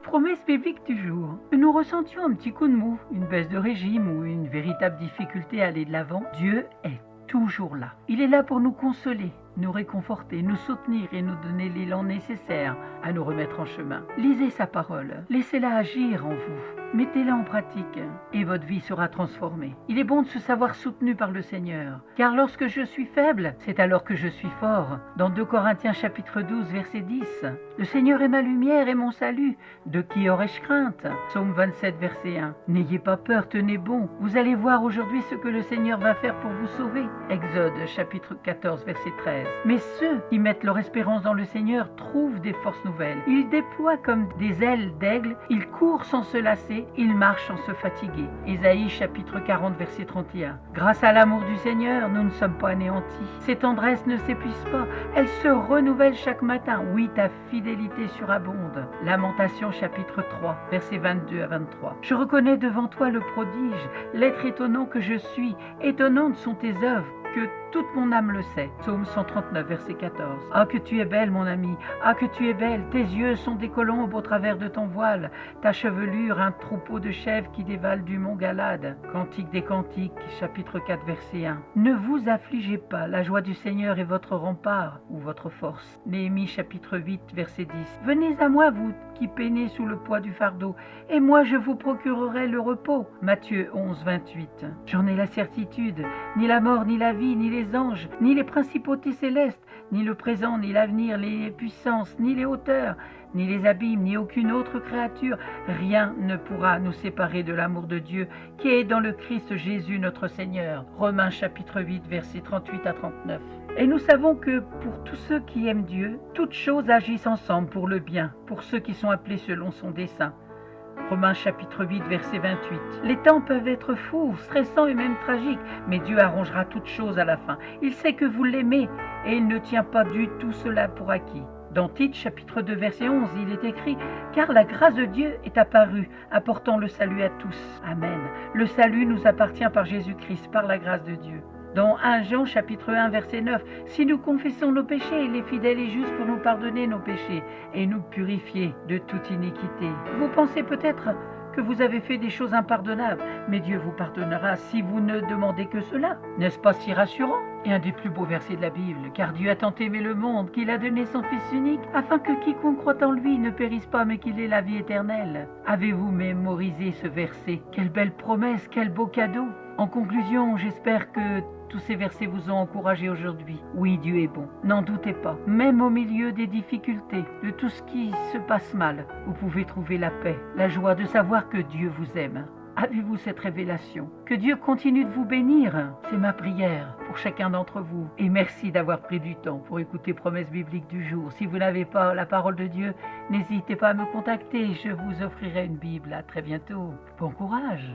Promesse biblique du jour. Que nous ressentions un petit coup de mou, une baisse de régime ou une véritable difficulté à aller de l'avant, Dieu est toujours là. Il est là pour nous consoler, nous réconforter, nous soutenir et nous donner l'élan nécessaire à nous remettre en chemin. Lisez sa parole, laissez-la agir en vous, mettez-la en pratique et votre vie sera transformée. Il est bon de se savoir soutenu par le Seigneur, car lorsque je suis faible, c'est alors que je suis fort. Dans 2 Corinthiens chapitre 12 verset 10, le Seigneur est ma lumière et mon salut, de qui aurais-je crainte? Psaume 27 verset 1. N'ayez pas peur, tenez bon, vous allez voir aujourd'hui ce que le Seigneur va faire pour vous sauver. Exode chapitre 14 verset 13. Mais ceux qui mettent leur espérance dans le Seigneur trouvent des forces nouvelles. Ils déploient comme des ailes d'aigle, ils courent sans se lasser, ils marchent sans se fatiguer. Ésaïe chapitre 40 verset 31. Grâce à l'amour du Seigneur, nous ne sommes pas anéantis. Ses tendresses ne s'épuisent pas, elles se renouvellent chaque matin. Oui, ta fidélité surabonde. Lamentation chapitre 3 verset 22 à 23. Je reconnais devant toi le prodige, l'être étonnant que je suis. Étonnantes sont tes œuvres, que toute mon âme le sait. Psaume 139, verset 14. Ah, que tu es belle, mon ami. Ah, que tu es belle. Tes yeux sont des colombes au travers de ton voile. Ta chevelure, un troupeau de chèvres qui dévalent du mont Galade. Cantique des Cantiques, chapitre 4, verset 1. Ne vous affligez pas. La joie du Seigneur est votre rempart ou votre force. Néhémie, chapitre 8, verset 10. Venez à moi, vous qui peinez sous le poids du fardeau, et moi je vous procurerai le repos. Matthieu 11, 28. J'en ai la certitude. Ni la mort, ni la vie, ni les anges, ni les principautés célestes, ni le présent, ni l'avenir, les puissances, ni les hauteurs, ni les abîmes, ni aucune autre créature, rien ne pourra nous séparer de l'amour de Dieu qui est dans le Christ Jésus notre Seigneur. Romains chapitre 8, versets 38 à 39. Et nous savons que pour tous ceux qui aiment Dieu, toutes choses agissent ensemble pour le bien, pour ceux qui sont appelés selon son dessein. Romains chapitre 8, verset 28. Les temps peuvent être fous, stressants et même tragiques, mais Dieu arrangera toutes choses à la fin. Il sait que vous l'aimez et il ne tient pas du tout cela pour acquis. Dans Tite chapitre 2, verset 11, il est écrit « Car la grâce de Dieu est apparue, apportant le salut à tous. » Amen. Le salut nous appartient par Jésus-Christ, par la grâce de Dieu. Dans 1 Jean chapitre 1 verset 9, « Si nous confessons nos péchés, il est fidèle et juste pour nous pardonner nos péchés et nous purifier de toute iniquité. » Vous pensez peut-être que vous avez fait des choses impardonnables, mais Dieu vous pardonnera si vous ne demandez que cela. N'est-ce pas si rassurant? Et un des plus beaux versets de la Bible, « Car Dieu a tant aimé le monde qu'il a donné son Fils unique, afin que quiconque croit en lui ne périsse pas, mais qu'il ait la vie éternelle. » Avez-vous mémorisé ce verset? Quelle belle promesse, quel beau cadeau! En conclusion, j'espère que tous ces versets vous ont encouragé aujourd'hui. Oui, Dieu est bon, n'en doutez pas. Même au milieu des difficultés, de tout ce qui se passe mal, vous pouvez trouver la paix, la joie de savoir que Dieu vous aime. Avez-vous cette révélation? Que Dieu continue de vous bénir. C'est ma prière pour chacun d'entre vous. Et merci d'avoir pris du temps pour écouter Promesse biblique du jour. Si vous n'avez pas la parole de Dieu, n'hésitez pas à me contacter. Je vous offrirai une Bible. À très bientôt. Bon courage.